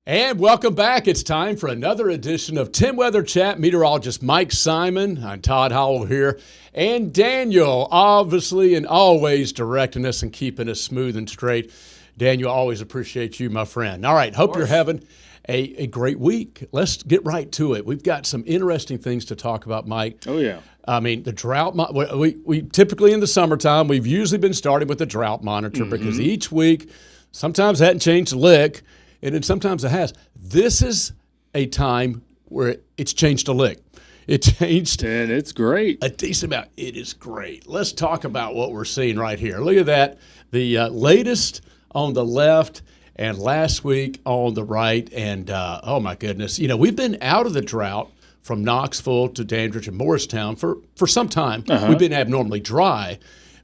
And welcome back. It's time for another edition of 10Weather Chat. Meteorologist Mike Simon. I'm Todd Howell here. And Daniel, obviously and always directing us and keeping us smooth and straight. Daniel, always appreciate you, my friend. All right, hope you're having a great week. Let's get right to it. We've got some interesting things to talk about, Mike. Oh, yeah. I mean, the drought, we typically in the summertime, we've usually been starting with the drought monitor because each week, sometimes it hadn't changed a lick. And then sometimes it has. This is a time where it's changed a lick. It changed. And it's great. A decent amount. It is great. Let's talk about what we're seeing right here. Look at that. The latest on the left and last week on the right. And, oh, my goodness. You know, we've been out of the drought from Knoxville to Dandridge and Morristown for some time. We've been abnormally dry.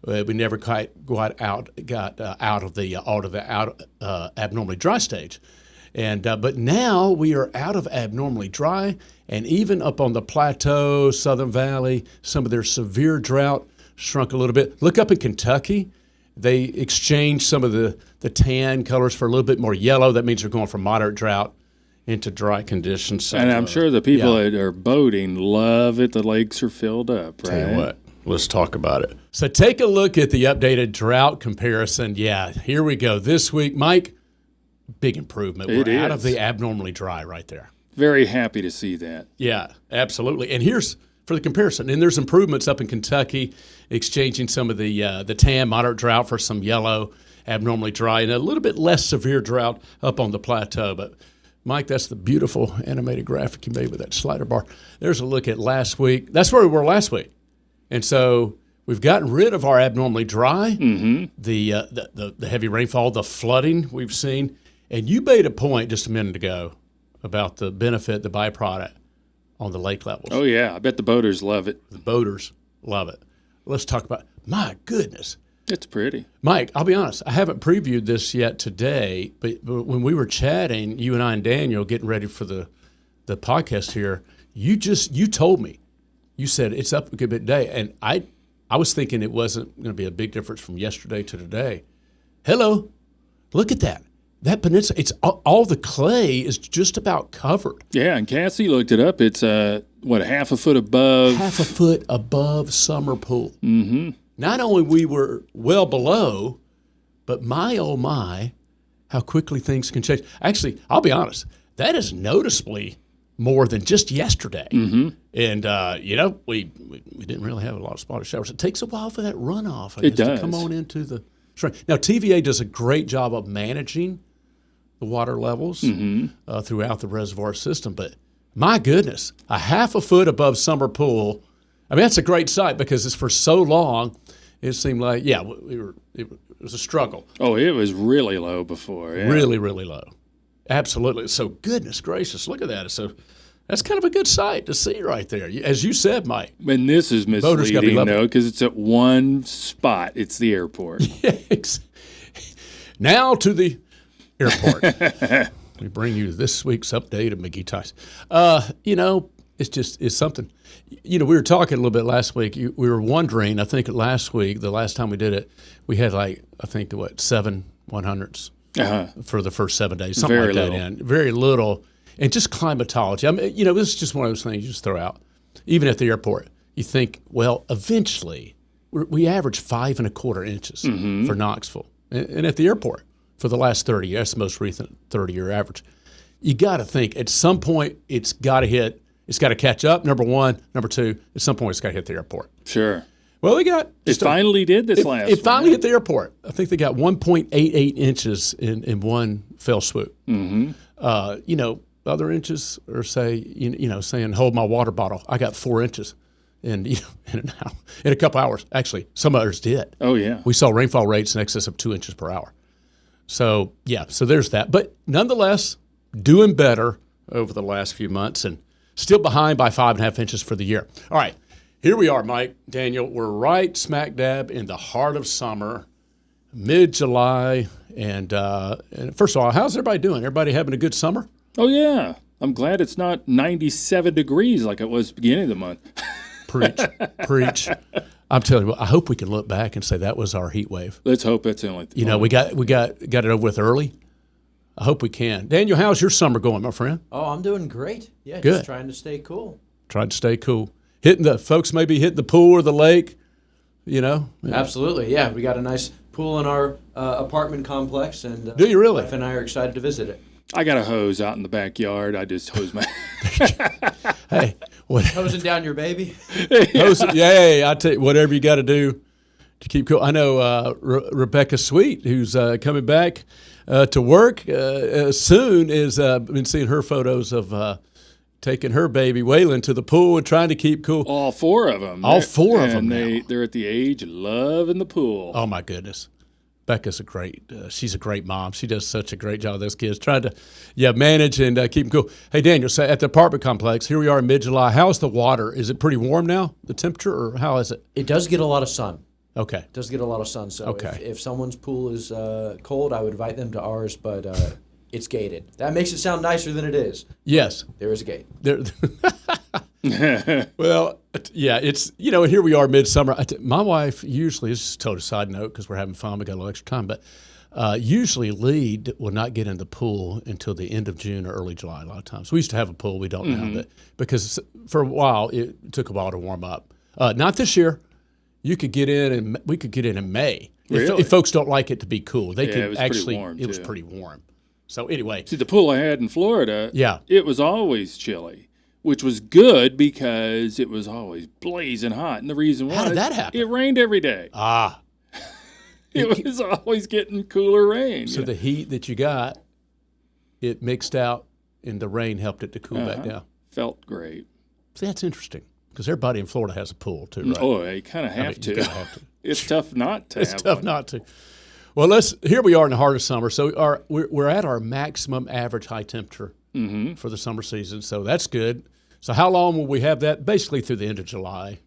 We never quite got out of the abnormally dry stage, and but now we are out of abnormally dry, and even up on the plateau, Southern Valley, some of their severe drought shrunk a little bit. Look up in Kentucky, they exchanged some of the tan colors for a little bit more yellow. That means they're going from moderate drought into dry conditions. So, and I'm sure the people that are boating love it. The lakes are filled up, right? Tell you what. Let's talk about it. So take a look at the updated drought comparison. Yeah, here we go. This week, Mike, big improvement. We're out of the abnormally dry right there. Very happy to see that. Yeah, absolutely. And here's for the comparison. And there's improvements up in Kentucky, exchanging some of the tan moderate drought for some yellow abnormally dry, and a little bit less severe drought up on the plateau. But Mike, that's the beautiful animated graphic you made with that slider bar. There's a look at last week. That's where we were last week. And so we've gotten rid of our abnormally dry, the heavy rainfall, the flooding we've seen. And you made a point just a minute ago about the benefit, the byproduct on the lake levels. Oh, yeah. I bet the boaters love it. The boaters love it. Let's talk about, my goodness. It's pretty. Mike, I'll be honest. I haven't previewed this yet today, but when we were chatting, you and I and Daniel getting ready for the podcast here, you told me. You said it's up a good bit today, and I was thinking it wasn't going to be a big difference from yesterday to today. Hello, look at that. That peninsula, it's all the clay is just about covered. Yeah, and Cassie looked it up. It's, half a foot above? Half a foot above summer pool. Mm-hmm. Not only we were well below, but my, oh my, how quickly things can change. Actually, I'll be honest, that is noticeably more than just yesterday. And, we didn't really have a lot of spotted showers. It takes a while for that runoff, I guess, to come on into the shrine. Now, TVA does a great job of managing the water levels throughout the reservoir system. But, my goodness, a half a foot above summer pool, I mean, that's a great sight because it's for so long, it seemed like, it was a struggle. Oh, it was really low before. Yeah. Really, really low. Absolutely. So, goodness gracious, look at that. So, that's kind of a good sight to see right there. As you said, Mike. And this is misleading, though, because it's at one spot. It's the airport. Now to the airport. We bring you this week's update of McGee Tice. It's something. We were talking a little bit last week. We were wondering, I think last week, the last time we did it, we had 7 100s. For the first 7 days, something Very like that. little. And very little, and just climatology. I mean, this is just one of those things you just throw out. Even at the airport, you think, well, eventually, we average 5 1/4 inches for Knoxville, and at the airport for the last 30 years, that's the most recent 30-year average. You got to think at some point it's got to hit. It's got to catch up. Number one, number two, at some point it's got to hit the airport. Sure. Well, they got it finally did this last. It finally hit the airport. I think they got 1.88 inches in one fell swoop. Other inches are saying hold my water bottle. I got 4 inches, in a couple hours. Actually, some others did. Oh yeah, we saw rainfall rates in excess of 2 inches per hour. So so there's that. But nonetheless, doing better over the last few months and still behind by 5.5 inches for the year. All right. Here we are, Mike, Daniel. We're right smack dab in the heart of summer, mid-July. And first of all, how's everybody doing? Everybody having a good summer? Oh, yeah. I'm glad it's not 97 degrees like it was beginning of the month. Preach. I'm telling you, I hope we can look back and say that was our heat wave. Let's hope that's the only thing. We got it over with early. I hope we can. Daniel, how's your summer going, my friend? Oh, I'm doing great. Yeah, Good. just trying to stay cool. Trying to stay cool. Folks maybe hitting the pool or the lake, you know? Absolutely, yeah. We got a nice pool in our apartment complex, and Do you really? wife and I are excited to visit it. I got a hose out in the backyard. I just hose my. Hey, what? Hosing down your baby? Yeah, I tell you, whatever you got to do to keep cool. I know Rebecca Sweet, who's coming back to work soon, is been seeing her photos of taking her baby Waylon to the pool and trying to keep cool. All four of them. All four of them. And they're at the age of loving the pool. Oh my goodness. Becca's she's a great mom. She does such a great job with those kids, trying to, manage and keep them cool. Hey, Daniel, so at the apartment complex, here we are in mid-July. How's the water? Is it pretty warm now, the temperature, or how is it? It does get a lot of sun. Okay. It does get a lot of sun. So Okay. if someone's pool is cold, I would invite them to ours, but it's gated. That makes it sound nicer than it is. Yes. There is a gate. Well, yeah, it's, here we are midsummer. My wife usually, this is a total side note because we're having fun, we got a little extra time, but usually Lee will not get in the pool until the end of June or early July a lot of times. We used to have a pool, we don't now, but because for a while it took a while to warm up. Not this year. You could get in, and we could get in May. Really? If folks don't like it to be cool, they Yeah, could it was pretty actually. warm, It was too. pretty warm. So anyway, See, the pool I had in Florida, Yeah. it was always chilly, which was good because it was always blazing hot. And the reason was How did that happen? it rained every day. It was always getting cooler rain. so the heat that you got, it mixed out, and the rain helped it to cool back down. Felt great. See, that's interesting because everybody in Florida has a pool too, right? Oh, you kind of have You to. kinda have to. It's tough not to It's have tough one. not to. Well, here we are in the heart of summer. So we're at our maximum average high temperature for the summer season. So that's good. So how long will we have that? Basically through the end of July,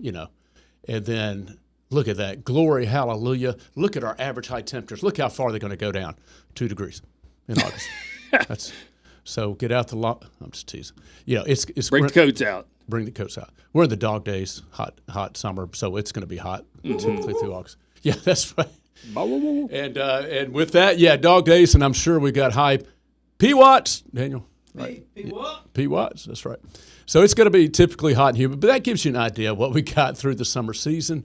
And then look at that. Glory, hallelujah. Look at our average high temperatures. Look how far they're going to go down. 2 degrees in August. So get out the I'm just teasing. It's Bring the coats out. Bring the coats out. We're in the dog days, hot summer, so it's going to be hot typically through August. Yeah, that's right. And with that, dog days, and I'm sure we got high P-watts, Daniel. Right. What? P-watts, that's right. So it's going to be typically hot and humid, but that gives you an idea of what we got through the summer season.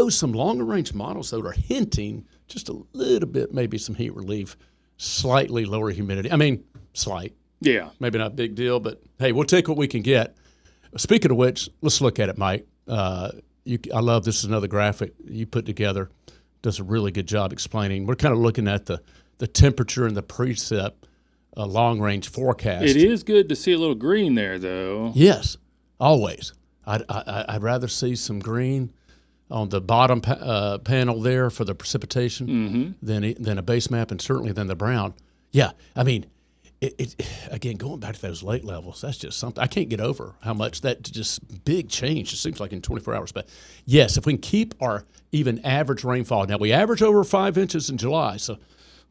Some longer range models, though, are hinting just a little bit, maybe some heat relief, slightly lower humidity. I mean, slight. Yeah. Maybe not a big deal, but hey, we'll take what we can get. Speaking of which, let's look at it, Mike. I love this is another graphic you put together. Does a really good job explaining. We're kind of looking at the temperature and the precip long-range forecast. It is good to see a little green there, though. Yes, always. I'd rather see some green on the bottom panel there for the precipitation than a base map, and certainly than the brown. Yeah, I mean, again, going back to those lake levels, that's just something I can't get over. How much that just big change. It seems like in 24 hours. But yes, if we can keep our even average rainfall. Now we average over 5 inches in July, so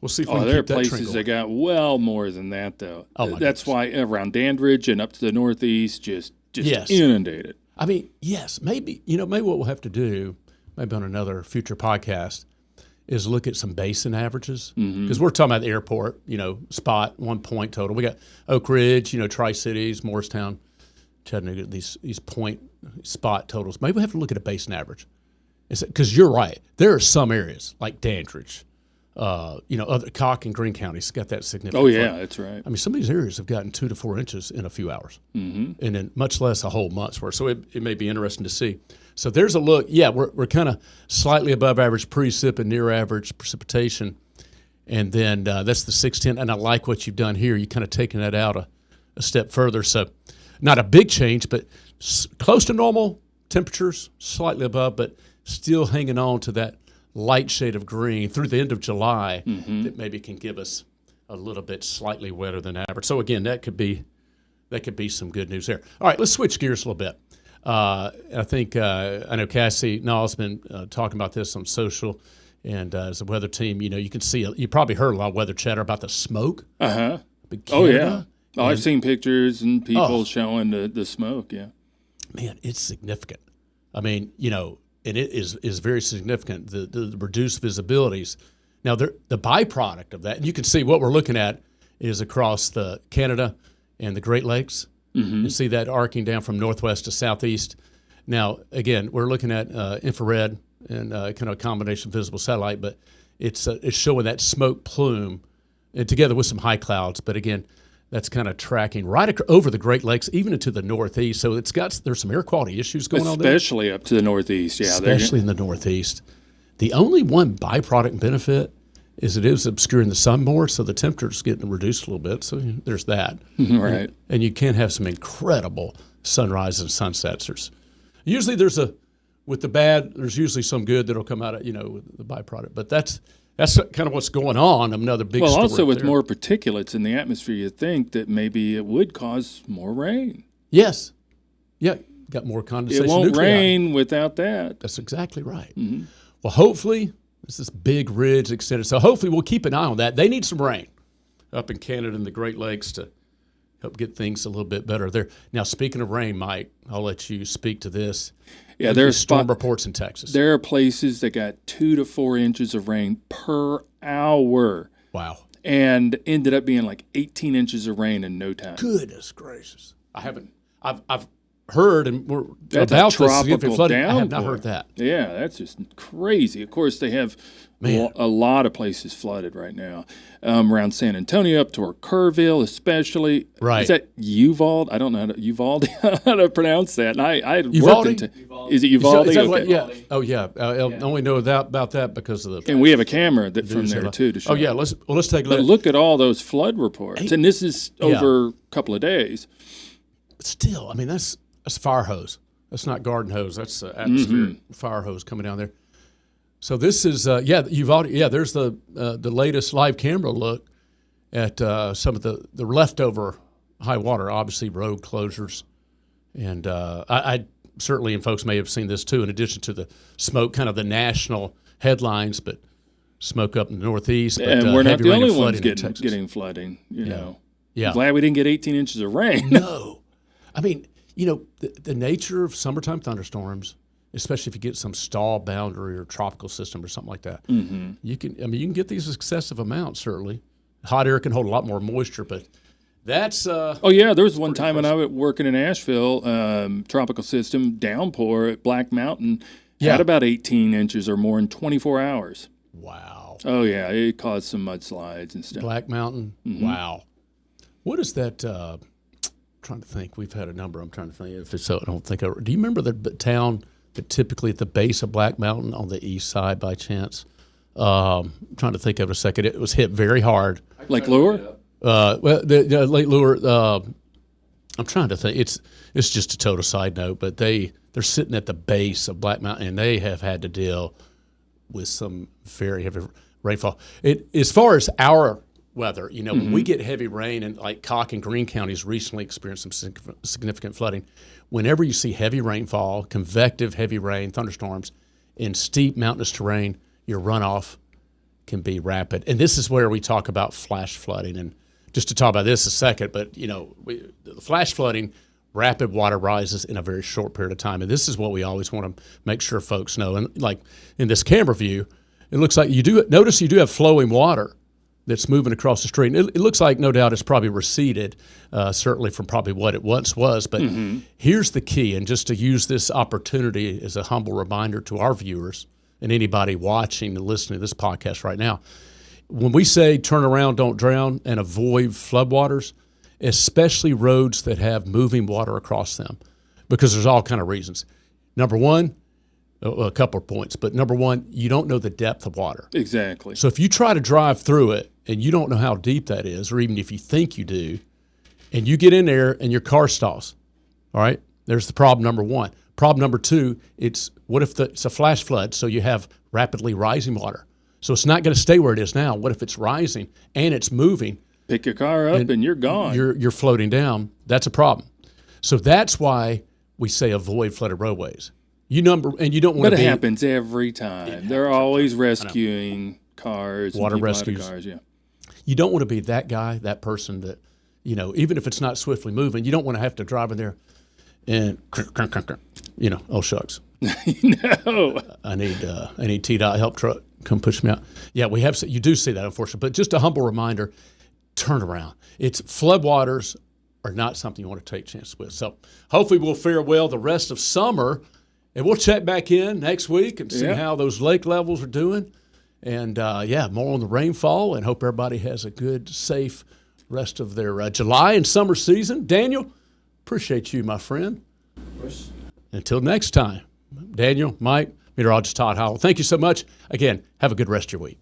we'll see if we can There are keep that places trend that going. got well more than that, though. Oh, my That's why around Dandridge and up to the northeast, just Yes. inundated. I mean, yes, maybe maybe what we'll have to do, maybe on another future podcast, is look at some basin averages because we're talking about the airport, spot 1 point total. We got Oak Ridge, Tri-Cities, Morristown, Chattanooga, these point spot totals. Maybe we have to look at a basin average, because you're right. There are some areas like Dandridge, other Cock and Greene counties got that significant. Oh, yeah, flood. that's right. I mean, some of these areas have gotten 2 to 4 inches in a few hours, and then much less a whole month's worth. So it may be interesting to see. So there's a look. Yeah, we're kind of slightly above average precip and near average precipitation, and then that's the 610. And I like what you've done here. You kind of taken that out a step further. So not a big change, but close to normal temperatures, slightly above, but still hanging on to that light shade of green through the end of July that maybe can give us a little bit slightly wetter than average. So again, that could be some good news there. All right, let's switch gears a little bit. I think I know Cassie Nall's been talking about this on social, and as a weather team, you can see you probably heard a lot of weather chatter about the smoke. Oh, yeah. I've seen pictures and people showing the smoke. Yeah, man, it's significant. I mean, and it is very significant, the reduced visibilities. Now, the byproduct of that, and you can see what we're looking at is across the Canada and the Great Lakes. You see that arcing down from northwest to southeast. Now, again, we're looking at infrared and kind of a combination visible satellite, but it's showing that smoke plume and together with some high clouds. But again, that's kind of tracking right over the Great Lakes, even into the northeast. So there's some air quality issues going on there. Especially up to the northeast, yeah. Especially in the northeast. The only one byproduct benefit is it is obscuring the sun more, so the temperature's getting reduced a little bit. So there's that. Right. And you can have some incredible sunrises and sunsets. Usually with the bad, there's usually some good that'll come out of, the byproduct. But that's kind of what's going on. Another big story. Well, also with there. more particulates in the atmosphere, you think that maybe it would cause more rain. Yes. Yeah, got more condensation. It won't nuclei. rain without that. That's exactly right. Well, hopefully, this big ridge extended. So hopefully we'll keep an eye on that. They need some rain up in Canada and the Great Lakes to help get things a little bit better there. Now, speaking of rain, Mike, I'll let you speak to this. Yeah, there's storm reports in Texas. There are places that got 2 to 4 inches of rain per hour. Wow. And ended up being like 18 inches of rain in no time. Goodness gracious. I've heard and we're that's about a tropical this flooding. downpour. I have not heard that. Yeah, that's just crazy. Of course, they have a lot of places flooded right now. Around San Antonio, up toward Kerrville especially. Right. Is that Uvalde? I don't know Uvalde, how to pronounce that. And I Uvalde? Is it Uvalde? Is that okay. yeah. Oh, yeah. I only know about that because of the... And we have a camera from there, too, to show. Oh, yeah. Let's take a look. But look at all those flood reports. And this is over a couple of days. Still, I mean, that's fire hose. That's not garden hose. That's atmospheric fire hose coming down there. So this is, Uvalde. Yeah, there's the latest live camera look at some of the leftover high water, obviously road closures. And I certainly, and folks may have seen this too, in addition to the smoke, kind of the national headlines, but smoke up in the northeast. But, and we're not the only ones getting flooding, you know. Yeah. I'm glad we didn't get 18 inches of rain. No. I mean, the nature of summertime thunderstorms, especially if you get some stall boundary or tropical system or something like that, you can get these excessive amounts, certainly. Hot air can hold a lot more moisture, but that's there was one time when I was working in Asheville, tropical system downpour at Black Mountain had about 18 inches or more in 24 hours. Wow. Oh yeah, it caused some mudslides and stuff. Black Mountain. Wow. What is that? I'm trying to think. We've had a number. I'm trying to think if it's so. I don't think. Do you remember the town that typically at the base of Black Mountain on the east side by chance? I'm trying to think of it a second. It was hit very hard. Lake Lure? Lake Lure. I'm trying to think. It's just a total side note, but they're sitting at the base of Black Mountain, and they have had to deal with some very heavy rainfall. As far as our weather, when we get heavy rain, and like Cock and Greene counties recently experienced some significant flooding. Whenever you see heavy rainfall, convective heavy rain, thunderstorms, in steep mountainous terrain, your runoff can be rapid. And this is where we talk about flash flooding. And just to talk about this a second, but the flash flooding, rapid water rises in a very short period of time. And this is what we always want to make sure folks know. And like in this camera view, it looks like you do have flowing water that's moving across the street. It looks like, no doubt, it's probably receded, certainly from probably what it once was. But here's the key, and just to use this opportunity as a humble reminder to our viewers and anybody watching and listening to this podcast right now, when we say turn around, don't drown, and avoid floodwaters, especially roads that have moving water across them, because there's all kind of reasons. Number one, a couple of points, but number one, you don't know the depth of water. Exactly. So if you try to drive through it and you don't know how deep that is, or even if you think you do, and you get in there and your car stalls, all right, there's the problem number one. Problem number two, it's a flash flood, so you have rapidly rising water. So it's not going to stay where it is now. What if it's rising and it's moving? Pick your car up and you're gone. You're floating down. That's a problem. So that's why we say avoid flooded roadways. You don't want to be. But it happens every time. They're always rescuing cars, water rescues. Cars, yeah. You don't want to be that guy, that person that, even if it's not swiftly moving, you don't want to have to drive in there and, oh shucks. No. I need TDOT help truck come push me out. Yeah, you do see that, unfortunately. But just a humble reminder, turnaround. It's floodwaters are not something you want to take chances with. So hopefully we'll fare well the rest of summer, and we'll check back in next week and see how those lake levels are doing. And, more on the rainfall, and hope everybody has a good, safe rest of their July and summer season. Daniel, appreciate you, my friend. Until next time, Daniel, Mike, meteorologist Todd Howell, thank you so much. Again, have a good rest of your week.